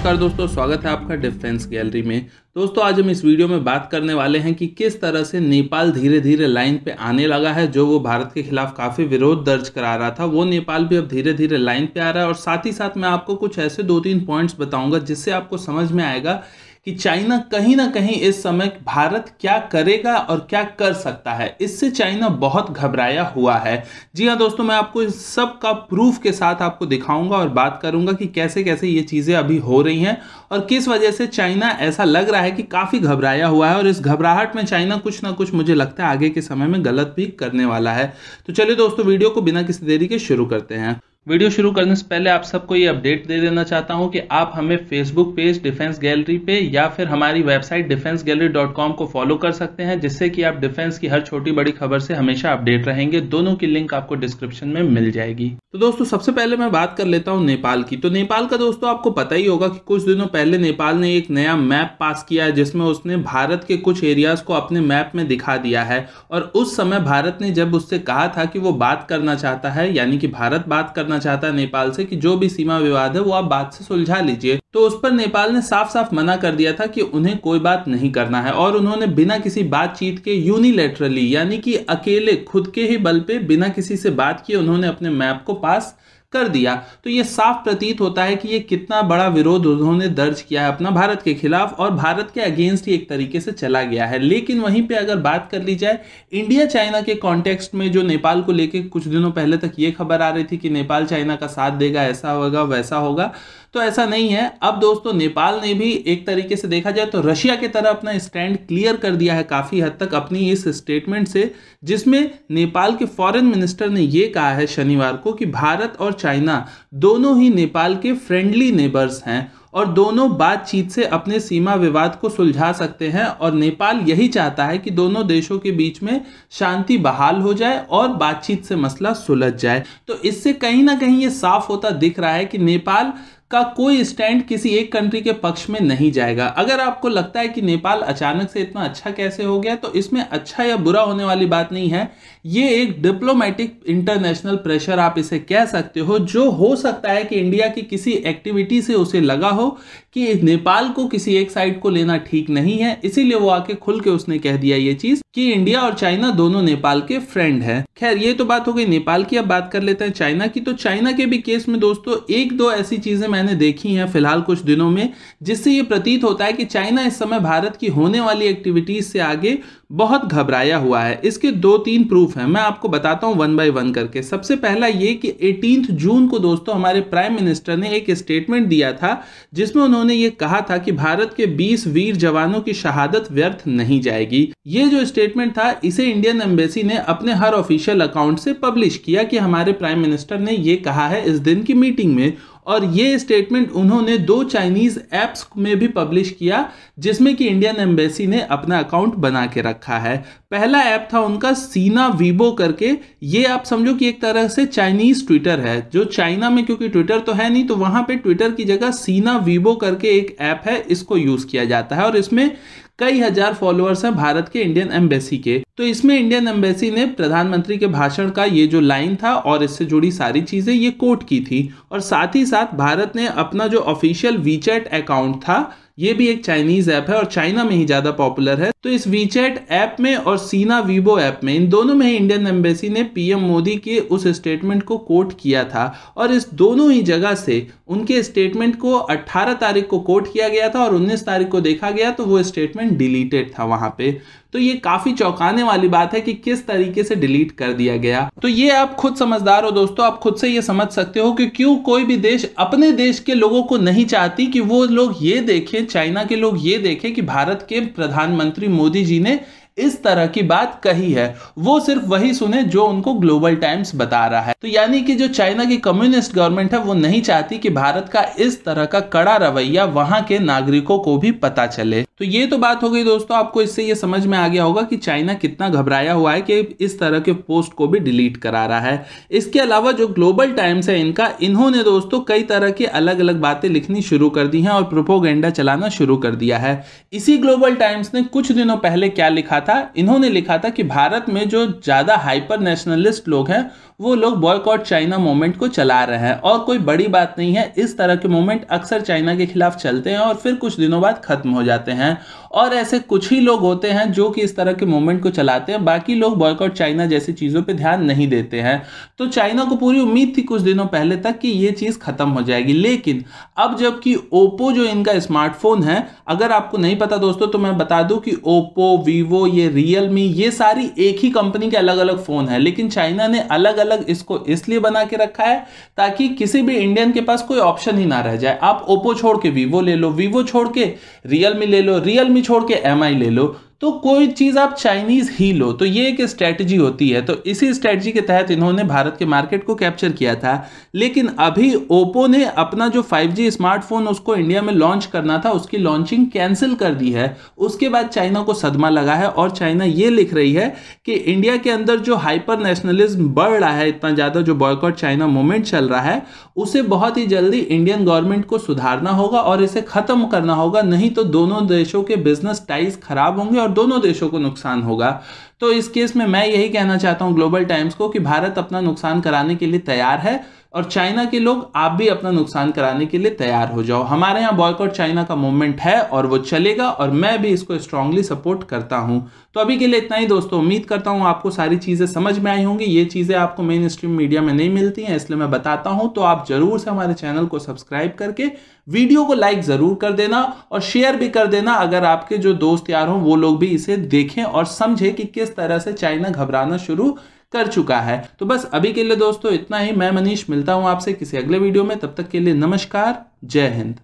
नमस्कार दोस्तों, स्वागत है आपका डिफेंस गैलरी में। दोस्तों आज हम इस वीडियो में बात करने वाले हैं कि किस तरह से नेपाल धीरे धीरे लाइन पे आने लगा है। जो वो भारत के खिलाफ काफ़ी विरोध दर्ज करा रहा था, वो नेपाल भी अब धीरे धीरे लाइन पे आ रहा है। और साथ ही साथ मैं आपको कुछ ऐसे 2-3 पॉइंट्स बताऊंगा जिससे आपको समझ में आएगा कि चाइना कहीं ना कहीं इस समय भारत क्या करेगा और क्या कर सकता है। इससे चाइना बहुत घबराया हुआ है। जी हाँ दोस्तों, मैं आपको इस सब का प्रूफ के साथ आपको दिखाऊंगा और बात करूंगा कि कैसे कैसे ये चीज़ें अभी हो रही हैं और किस वजह से चाइना ऐसा लग रहा है कि काफ़ी घबराया हुआ है। और इस घबराहट में चाइना कुछ ना कुछ मुझे लगता है आगे के समय में गलत भी करने वाला है। तो चलिए दोस्तों, वीडियो को बिना किसी देरी के शुरू करते हैं। वीडियो शुरू करने से पहले आप सबको ये अपडेट दे देना चाहता हूं कि आप हमें फेसबुक पेज डिफेंस गैलरी पे या फिर हमारी वेबसाइट defensegallery.com को फॉलो कर सकते हैं, जिससे कि आप डिफेंस की हर छोटी बड़ी खबर से हमेशा अपडेट रहेंगे। दोनों की लिंक आपको डिस्क्रिप्शन में मिल जाएगी। तो दोस्तों सबसे पहले मैं बात कर लेता हूं नेपाल की। तो नेपाल का दोस्तों आपको पता ही होगा कि कुछ दिनों पहले नेपाल ने एक नया मैप पास किया है, जिसमें उसने भारत के कुछ एरियाज को अपने मैप में दिखा दिया है। और उस समय भारत ने जब उससे कहा था कि वो बात करना चाहता है, यानी कि भारत बात करना चाहता है नेपाल से कि जो भी सीमा विवाद है वो आप बात से सुलझा लीजिए, तो उस पर नेपाल ने साफ साफ मना कर दिया था कि उन्हें कोई बात नहीं करना है। और उन्होंने बिना किसी बातचीत के यूनिलैटरली, यानी कि अकेले खुद के ही बल पे बिना किसी से बात किए उन्होंने अपने मैप को पास कर दिया। तो ये साफ प्रतीत होता है कि ये कितना बड़ा विरोध उन्होंने दर्ज किया है अपना भारत के खिलाफ और भारत के अगेंस्ट ही एक तरीके से चला गया है। लेकिन वहीं पे अगर बात कर ली जाए इंडिया चाइना के कॉन्टेक्स्ट में, जो नेपाल को लेके कुछ दिनों पहले तक ये खबर आ रही थी कि नेपाल चाइना का साथ देगा, ऐसा होगा वैसा होगा, तो ऐसा नहीं है। अब दोस्तों नेपाल ने भी एक तरीके से देखा जाए तो रशिया की तरह अपना स्टैंड क्लियर कर दिया है काफी हद तक अपनी इस स्टेटमेंट से, जिसमें नेपाल के फॉरेन मिनिस्टर ने यह कहा है शनिवार को कि भारत और चाइना दोनों ही नेपाल के फ्रेंडली नेबर्स हैं और दोनों बातचीत से अपने सीमा विवाद को सुलझा सकते हैं। और नेपाल यही चाहता है कि दोनों देशों के बीच में शांति बहाल हो जाए और बातचीत से मसला सुलझ जाए। तो इससे कहीं ना कहीं ये साफ होता दिख रहा है कि नेपाल का कोई स्टैंड किसी एक कंट्री के पक्ष में नहीं जाएगा। अगर आपको लगता है कि नेपाल अचानक से इतना अच्छा कैसे हो गया, तो इसमें अच्छा या बुरा होने वाली बात नहीं है। ये एक डिप्लोमेटिक इंटरनेशनल प्रेशर आप इसे कह सकते हो, जो हो सकता है कि इंडिया की किसी एक्टिविटी से उसे लगा हो कि नेपाल को किसी एक साइड को लेना ठीक नहीं है, इसीलिए वो आके खुल के उसने कह दिया ये चीज कि इंडिया और चाइना दोनों नेपाल के फ्रेंड है। खैर ये तो बात हो गई नेपाल की। अब बात कर लेते हैं चाइना की। तो चाइना के भी केस में दोस्तों एक दो ऐसी चीजें मैंने देखी हैं फिलहाल कुछ दिनों में, जिससे ये प्रतीत होता है कि चाइना इस समय भारत की होने वाली एक्टिविटीज से आगे बहुत घबराया हुआ है। इसके 2-3 प्रूफ हैं, मैं आपको बताता हूं 1 बाय 1 करके। सबसे पहला ये कि 18 जून को दोस्तों हमारे प्राइम मिनिस्टर ने एक स्टेटमेंट दिया था, जिसमें उन्होंने ये कहा था कि भारत के 20 वीर जवानों की शहादत व्यर्थ नहीं जाएगी। ये जो स्टेटमेंट था इसे इंडियन एम्बेसी ने अपने हर ऑफिशियल अकाउंट से पब्लिश किया कि हमारे प्राइम मिनिस्टर ने ये कहा है इस दिन की मीटिंग में। और ये स्टेटमेंट उन्होंने 2 चाइनीज ऐप्स में भी पब्लिश किया, जिसमें कि इंडियन एम्बेसी ने अपना अकाउंट बना के रखा है। पहला ऐप था उनका सीना वीबो करके। ये आप समझो कि एक तरह से चाइनीज ट्विटर है, जो चाइना में क्योंकि ट्विटर तो है नहीं, तो वहां पे ट्विटर की जगह सीना वीबो करके एक ऐप है, इसको यूज किया जाता है। और इसमें कई हजार फॉलोअर्स हैं भारत के इंडियन एम्बेसी के। तो इसमें इंडियन एम्बेसी ने प्रधानमंत्री के भाषण का ये जो लाइन था और इससे जुड़ी सारी चीजें ये कोट की थी। और साथ ही साथ भारत ने अपना जो ऑफिशियल वीचैट अकाउंट था, ये भी एक चाइनीज ऐप है और चाइना में ही ज्यादा पॉपुलर है, तो इस वीचैट ऐप में और सीना वीबो ऐप में, इन दोनों में ही इंडियन एम्बेसी ने पीएम मोदी के उस स्टेटमेंट को कोट किया था। और इस दोनों ही जगह से उनके स्टेटमेंट को 18 तारीख को कोट किया गया था और 19 तारीख को देखा गया तो वो स्टेटमेंट डिलीटेड था वहां पे। तो ये काफी चौंकाने वाली बात है कि किस तरीके से डिलीट कर दिया गया। तो ये आप खुद समझदार हो दोस्तों, आप खुद से ये समझ सकते हो कि क्यों कोई भी देश अपने देश के लोगों को नहीं चाहती कि वो लोग ये देखें, चाइना के लोग ये देखें कि भारत के प्रधानमंत्री मोदी जी ने इस तरह की बात कही है। वो सिर्फ वही सुने जो उनको ग्लोबल टाइम्स बता रहा है। तो यानी कि जो चाइना की कम्युनिस्ट गवर्नमेंट है वो नहीं चाहती कि भारत का इस तरह का कड़ा रवैया वहां के नागरिकों को भी पता चले। तो तो ये तो बात हो गई दोस्तों, आपको इससे ये समझ में आ गया होगा कि चाइना कितना घबराया हुआ है कि इस तरह के पोस्ट को भी डिलीट करा रहा है। इसके अलावा जो ग्लोबल टाइम्स है इन्होंने दोस्तों कई तरह की अलग अलग बातें लिखनी शुरू कर दी हैं और प्रोपोगेंडा चलाना शुरू कर दिया है। इसी ग्लोबल टाइम्स ने कुछ दिनों पहले क्या लिखा था, इन्होंने लिखा था कि भारत में जो ज्यादा हाइपर नेशनलिस्ट लोग हैं वो लोग बॉयकॉट चाइना मूवमेंट को चला रहे हैं और कोई बड़ी बात नहीं है। इस तरह के मूवमेंट अक्सर चाइना के खिलाफ चलते हैं और फिर कुछ दिनों बाद खत्म हो जाते हैं और ऐसे कुछ ही लोग होते हैं जो कि इस तरह के मूवमेंट को चलाते हैं, बाकी लोग बॉयकॉट चाइना जैसी चीजों पे ध्यान नहीं देते हैं। तो चाइना को पूरी उम्मीद थी कुछ दिनों पहले तक कि ये चीज खत्म हो जाएगी, लेकिन अब जबकि ओप्पो जो इनका स्मार्टफोन है, अगर आपको नहीं पता दोस्तों तो मैं बता दूं कि ओप्पो, वीवो, ये रियलमी, ये सारी एक ही कंपनी के अलग अलग फोन है, लेकिन चाइना ने अलग अलग इसको इसलिए बना के रखा है ताकि किसी भी इंडियन के पास कोई ऑप्शन ही ना रह जाए। आप ओप्पो छोड़ के वीवो ले लो, वीवो छोड़ के रियलमी ले लो, रियलमी छोड़ के एमआई ले लो, तो कोई चीज आप चाइनीज ही लो। तो ये एक स्ट्रेटजी होती है। तो इसी स्ट्रेटजी के तहत इन्होंने भारत के मार्केट को कैप्चर किया था, लेकिन अभी ओप्पो ने अपना जो 5G स्मार्टफोन उसको इंडिया में लॉन्च करना था, उसकी लॉन्चिंग कैंसिल कर दी है। उसके बाद चाइना को सदमा लगा है और चाइना ये लिख रही है कि इंडिया के अंदर जो हाइपर नेशनलिज्म बढ़ रहा है, इतना ज्यादा जो बॉयकॉट चाइना मूवमेंट चल रहा है, उसे बहुत ही जल्दी इंडियन गवर्नमेंट को सुधारना होगा और इसे खत्म करना होगा, नहीं तो दोनों देशों के बिजनेस टाइज खराब होंगे और दोनों देशों को नुकसान होगा। तो इस केस में मैं यही कहना चाहता हूं ग्लोबल टाइम्स को कि भारत अपना नुकसान कराने के लिए तैयार है और चाइना के लोग आप भी अपना नुकसान कराने के लिए तैयार हो जाओ। हमारे यहाँ बॉयकॉट चाइना का मूवमेंट है और वो चलेगा और मैं भी इसको स्ट्रांगली सपोर्ट करता हूं। तो अभी के लिए इतना ही दोस्तों, उम्मीद करता हूं आपको सारी चीजें समझ में आई होंगी। ये चीजें आपको मेन स्ट्रीम मीडिया में नहीं मिलती हैं, इसलिए मैं बताता हूं। तो आप जरूर से हमारे चैनल को सब्सक्राइब करके वीडियो को लाइक जरूर कर देना और शेयर भी कर देना, अगर आपके जो दोस्त यार हो वो लोग भी इसे देखें और समझे कि किस तरह से चाइना घबराना शुरू कर चुका है। तो बस अभी के लिए दोस्तों इतना ही। मैं मनीष मिलता हूं आपसे किसी अगले वीडियो में, तब तक के लिए नमस्कार, जय हिंद।